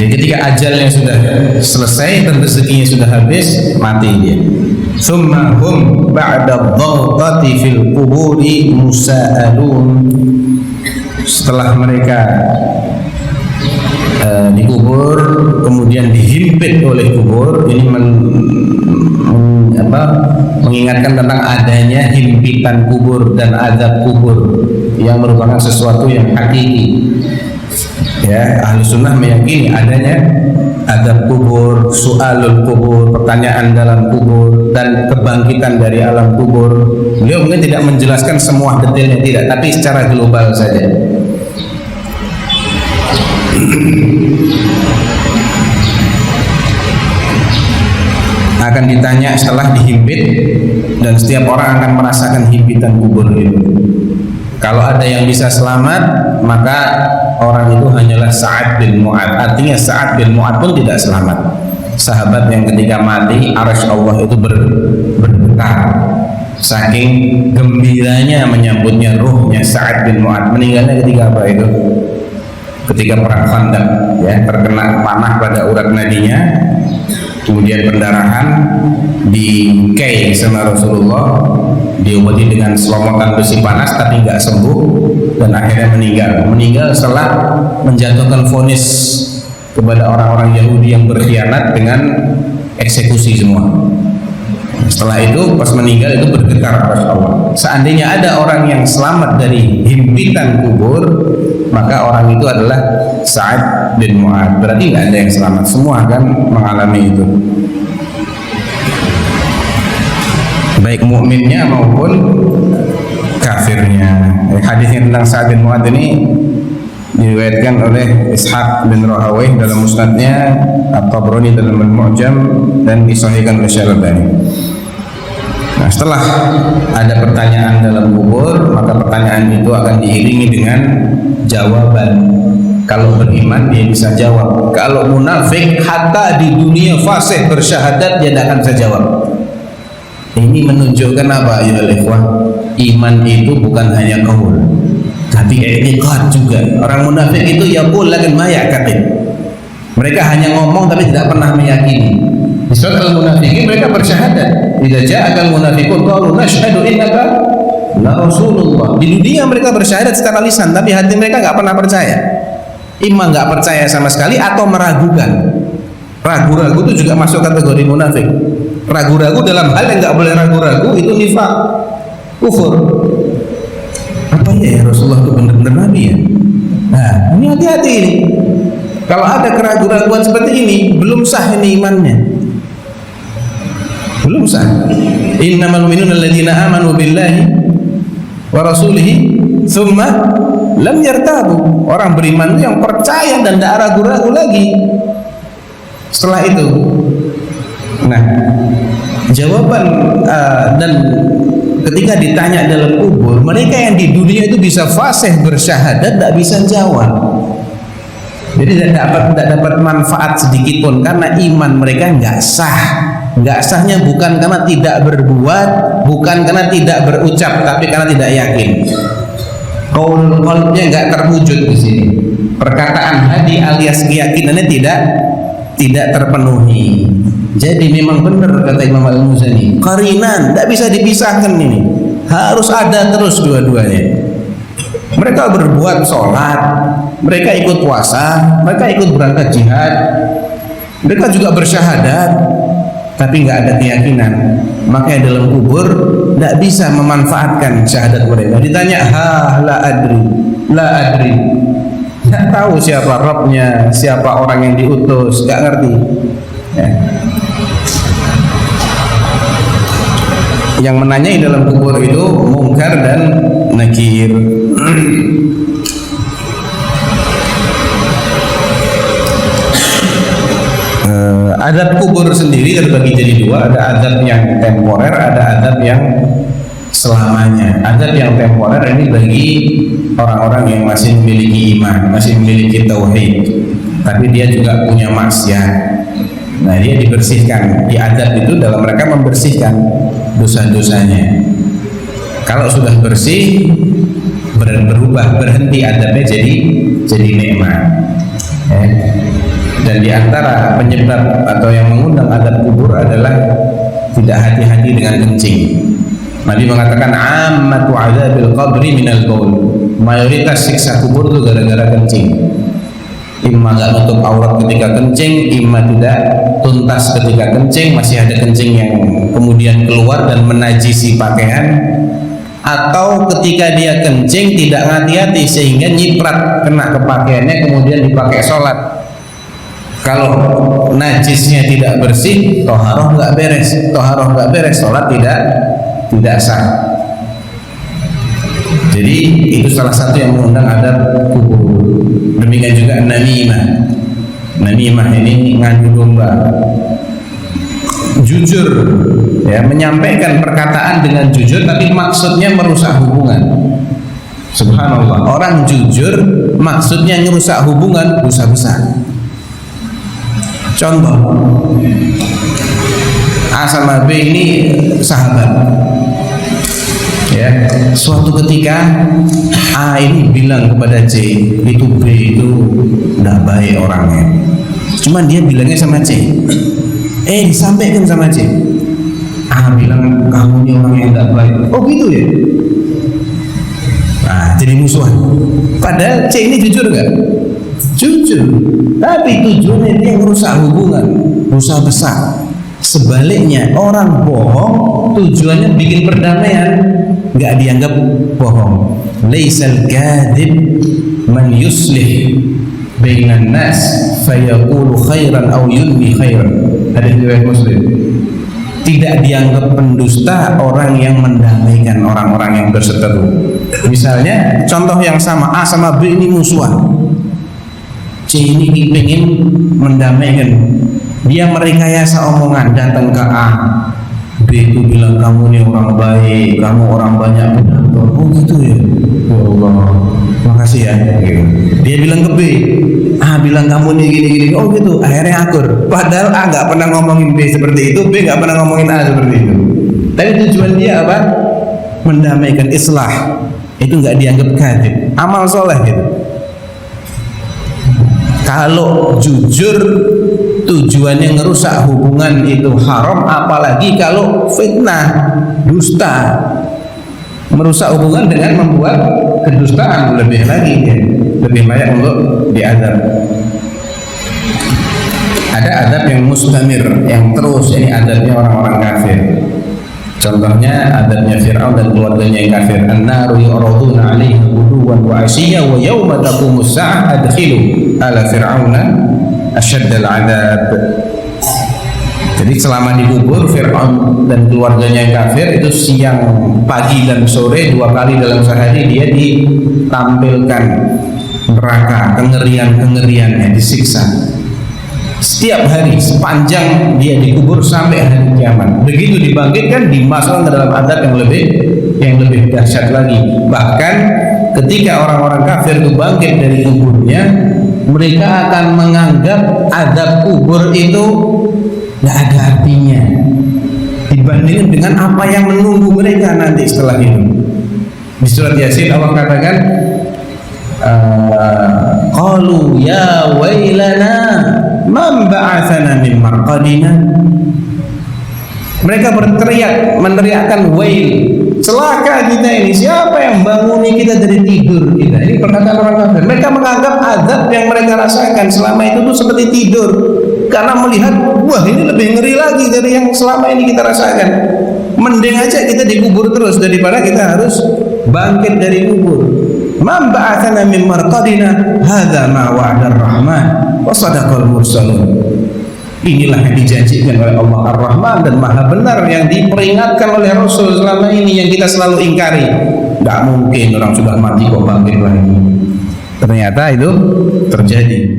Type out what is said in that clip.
Jadi ketika ajalnya sudah selesai dan rezekinya sudah habis, mati dia. Summa hum ba'da dhaghtati fil quburi musa'alun. Setelah mereka dikubur, kemudian dihimpit oleh kubur, ini mengingatkan tentang adanya himpitan kubur dan azab kubur yang merupakan sesuatu yang hakiki. Ya, ahli sunnah meyakini adanya azab kubur, su'alul kubur, pertanyaan dalam kubur, dan kebangkitan dari alam kubur. Beliau mungkin tidak menjelaskan semua detailnya, tidak, tapi secara global saja. Akan ditanya setelah dihimpit, dan setiap orang akan merasakan himpitan kubur itu. Kalau ada yang bisa selamat, maka orang itu hanyalah Sa'ad bin Mu'adz. Artinya Sa'ad bin Mu'adz pun tidak selamat. Sahabat yang ketika mati, arsy Allah itu bergetar. Saking gembiranya menyambutnya ruhnya Sa'ad bin Mu'adz. Meninggalnya ketika apa itu? Ketika perang Khandaq, ya, terkena panah pada urat nadinya, kemudian pendarahan, dikei sama Rasulullah, diobati dengan selomotan besi panas tapi nggak sembuh, dan akhirnya meninggal setelah menjatuhkan vonis kepada orang-orang Yahudi yang berkhianat dengan eksekusi semua. Setelah itu pas meninggal itu bergetar Allah. Seandainya ada orang yang selamat dari himpitan kubur, maka orang itu adalah Sa'ad bin Mu'adz. Berarti nggak ada yang selamat, semua akan mengalami itu, baik mukminnya maupun kafirnya. Hadisnya tentang Sa'ad bin Mu'adz ini diriwayatkan oleh Ishaq bin Rahawayh dalam musnadnya, At-Tabrani dalam Al-Mu'jam, dan disahihkan oleh Syarabani. Nah, setelah ada pertanyaan dalam kubur, maka pertanyaan itu akan diiringi dengan jawaban. Kalau beriman dia bisa jawab. Kalau munafik hatta di dunia fasih bersyahadat dia tidak akan bisa jawab. Ini menunjukkan apa ya ikhwah? Iman itu bukan hanya qaul, tapi i'tiqad juga. Orang munafik itu yaqul lakin ma ya'taqid. Mereka hanya ngomong tapi tidak pernah meyakini. Di surat Al-Munafiqin mereka bersyahadat. Idza ja'akal munafiqun qalu nashhadu innaka la rasulullah. Di dunia mereka bersyahadat secara lisan, tapi hati mereka nggak pernah percaya. Imam nggak percaya sama sekali atau meragukan. Ragu-ragu itu juga masuk kategori munafik. Ragu-ragu dalam hal yang nggak boleh ragu-ragu itu nifaq, kufur. Apa ya Rasulullah itu benar-benar Nabi ya? Nah, ini hati-hati ini. Kalau ada keraguan-keraguan seperti ini, belum sah ini imannya. Belum sah. Innamal mu'minuna alladzina amanu billahi wa rasulihi tsumma lam yartabu. Orang beriman itu yang percaya dan tidak ragu-ragu lagi setelah itu. Nah, jawaban dan ketika ditanya dalam kubur, mereka yang di dunia itu bisa fasih bersyahadat tidak bisa jawab. Jadi tidak dapat manfaat sedikit pun karena iman mereka nggak sah. Nggak sahnya bukan karena tidak berbuat, bukan karena tidak berucap, tapi karena tidak yakin. Qaulnya nggak terwujud di sini. Perkataan hati alias keyakinannya tidak terpenuhi. Jadi memang benar kata Imam Al-Muzani, qarinan, tidak bisa dipisahkan ini. Harus ada terus dua-duanya. Mereka berbuat sholat, mereka ikut puasa, mereka ikut berangkat jihad, mereka juga bersyahadat, tapi nggak ada keyakinan. Makanya dalam kubur tidak bisa memanfaatkan syahadat mereka. Ditanya, la adri, nggak tahu siapa Rabbnya, siapa orang yang diutus, nggak ngerti. Ya. Yang menanyai dalam kubur itu mungkar dan nakir. Azab kubur sendiri terbagi jadi dua, ada azab yang temporer, ada azab yang selamanya. Azab yang temporer ini bagi orang-orang yang masih memiliki iman, masih memiliki tauhid, tapi dia juga punya maksiat. Nah, dia dibersihkan. Di azab itu dalam mereka membersihkan dosa-dosanya. Kalau sudah bersih, berubah, berhenti azabnya jadi nikmat. Dan di antara penyebab atau yang mengundang azab kubur adalah tidak hati-hati dengan kencing. Nabi mengatakan ammatu azabil qabri minal baul. Mayoritas siksa kubur itu gara-gara kencing. Imma nggak nutup aurat ketika kencing, imma tidak tuntas ketika kencing, masih ada kencing yang kemudian keluar dan menajisi pakaian, atau ketika dia kencing tidak hati-hati sehingga nyiprat kena ke pakaiannya kemudian dipakai sholat. Kalau najisnya tidak bersih, toharoh nggak beres, sholat tidak sah. Jadi itu salah satu yang mengundang adab kubur. Demikian juga namimah ini ngadu domba, jujur, ya, menyampaikan perkataan dengan jujur tapi maksudnya merusak hubungan. Subhanallah, orang jujur maksudnya merusak hubungan, dosa besar. Contoh, A sama B ini sahabat, ya. Suatu ketika A ini bilang kepada C, itu B itu nggak baik orangnya. Cuman dia bilangnya sama C, disampaikan sama C. A bilang kamu ini orang yang nggak baik. Oh gitu ya. Nah, jadi musuhan. Padahal C ini jujur nggak? Jujur. Tapi tujuannya dia merusak hubungan, dosa besar. Sebaliknya orang bohong tujuannya bikin perdamaian, nggak dianggap bohong. Laisal kadhib man yuslih bainan nas fayaqulu khairan aw yunmi khairan. Hadis riwayat Muslim. Tidak dianggap pendusta orang yang mendamaikan orang-orang yang berseteru. Misalnya contoh yang sama, A sama B ini musuhan, C ini ingin mendamaikan. Dia merekayasa omongan, datang ke A, B itu bilang kamu nih orang baik, kamu orang banyak penonton. Oh gitu ya, ya Allah, makasih ya. Dia bilang ke B, A bilang kamu nih gini-gini. Oh gitu, akhirnya akur. Padahal A nggak pernah ngomongin B seperti itu, B nggak pernah ngomongin A seperti itu. Tapi tujuan dia apa? Mendamaikan, islah. Itu nggak dianggap kadhib, amal soleh gitu. Kalau jujur tujuannya ngerusak hubungan itu haram, apalagi kalau fitnah, dusta, merusak hubungan dengan membuat kedustaan, lebih lagi ya, lebih layak untuk diadab. Ada adab yang mustamir, yang terus, ini adabnya orang-orang kafir. Contohnya adabnya Fir'aun dan keluarganya yang kafir. An-naru yu'raduna 'alaiha ghuduwan wa 'ashiyyan wa yawma taqumus sa'ah adkhilu ala fir'auna asyaddal 'adzab. Jadi selama dikubur Fir'aun dan keluarganya yang kafir itu siang, pagi dan sore 2 kali dalam sehari dia ditampilkan neraka, kengerian-kengeriannya, disiksa. Setiap hari sepanjang dia dikubur sampai hari kiamat. Begitu dibangkitkan dimasukkan ke dalam adab yang lebih dahsyat lagi. Bahkan ketika orang-orang kafir itu bangkit dari kuburnya, mereka akan menganggap adab kubur itu nggak ada artinya dibandingkan dengan apa yang menunggu mereka nanti setelah itu. Di surat Yasin Allah katakan, qalu ya wailana man ba'atsana min marqadina. Mereka meneriakkan wail, celaka kita ini, siapa yang banguni kita dari tidur kita. Ini perkataan orang kafir. Mereka menganggap azab yang mereka rasakan selama itu tuh seperti tidur, karena melihat wah ini lebih ngeri lagi dari yang selama ini kita rasakan. Mending aja kita dikubur terus daripada kita harus bangkit dari kubur. Man ba'atsana min marqadina hadza ma wa'ada ar-rahman wa sadaqal mursalun. Inilah yang dijanjikan oleh Allah Ar-Rahman dan Maha Benar, yang diperingatkan oleh Rasul selama ini yang kita selalu ingkari. Tidak mungkin orang sudah mati kok bangkit lagi. Ternyata itu terjadi.